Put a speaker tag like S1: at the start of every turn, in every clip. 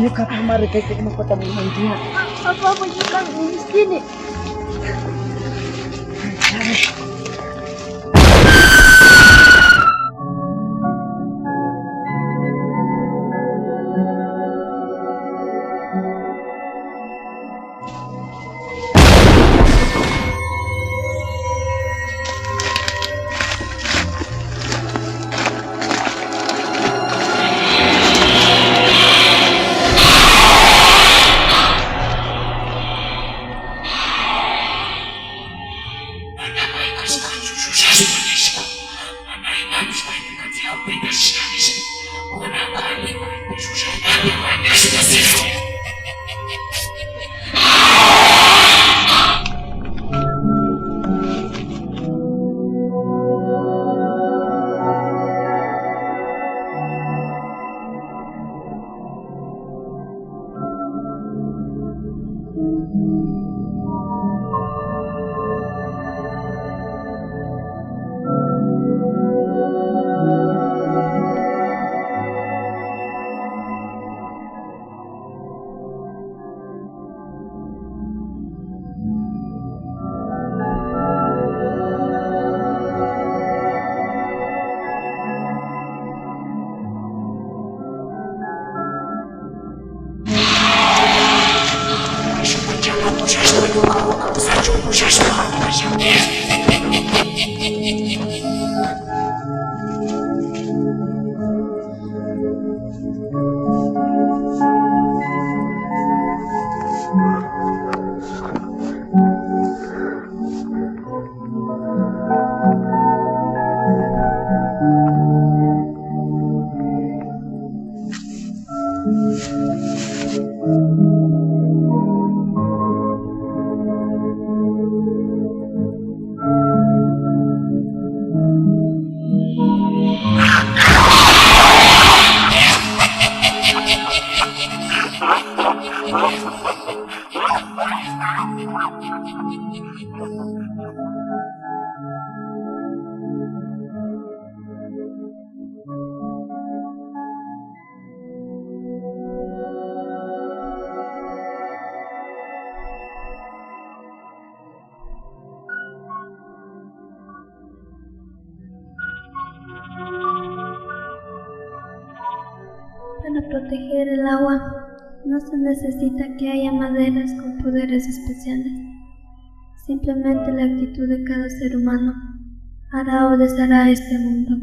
S1: Muka kamar kai kuma kwata mai hanjiya.
S2: Apa bukan di sini?
S3: Para proteger el agua, no se necesita que haya maderas con poderes especiales. Simplemente la actitud de cada ser humano hará o deshará este mundo.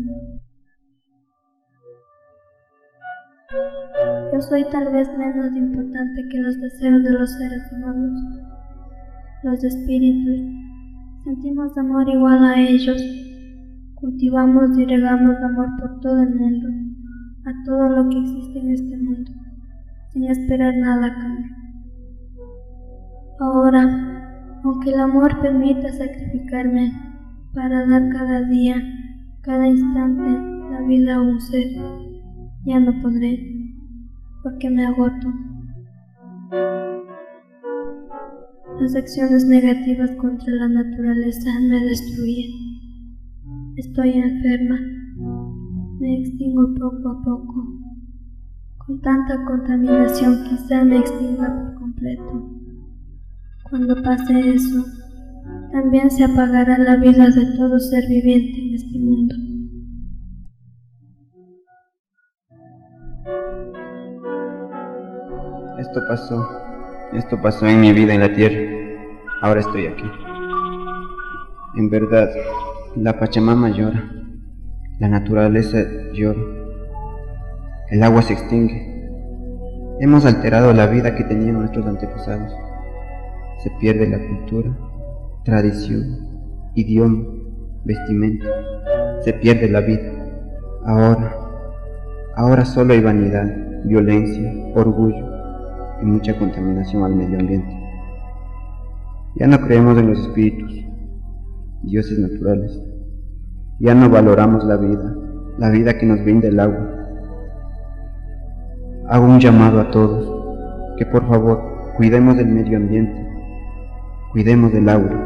S3: Yo soy tal vez menos importante que los deseos de los seres humanos. Los espíritus sentimos amor igual a ellos. Cultivamos y regamos amor por todo el mundo, a todo lo que existe en este mundo, sin esperar nada a cambio. Ahora, aunque el amor permita sacrificarme para dar cada día, cada instante, la vida a un ser, ya no podré, porque me agoto. Las acciones negativas contra la naturaleza me destruyen. Estoy enferma. Me extingo poco a poco. Con tanta contaminación quizá me extinga por completo. Cuando pase eso, también se apagará la vida de todo ser viviente en este mundo.
S4: Esto pasó en mi vida en la tierra. Ahora estoy aquí. En verdad, la Pachamama llora. La naturaleza llora. El agua se extingue. Hemos alterado la vida que tenían nuestros antepasados. Se pierde la cultura, tradición, idioma, vestimenta. Se pierde la vida. Ahora solo hay vanidad, violencia, orgullo y mucha contaminación al medio ambiente. Ya no creemos en los espíritus, dioses naturales. Ya no valoramos la vida que nos brinda el agua. Hago un llamado a todos, que por favor cuidemos del medio ambiente, cuidemos del agua.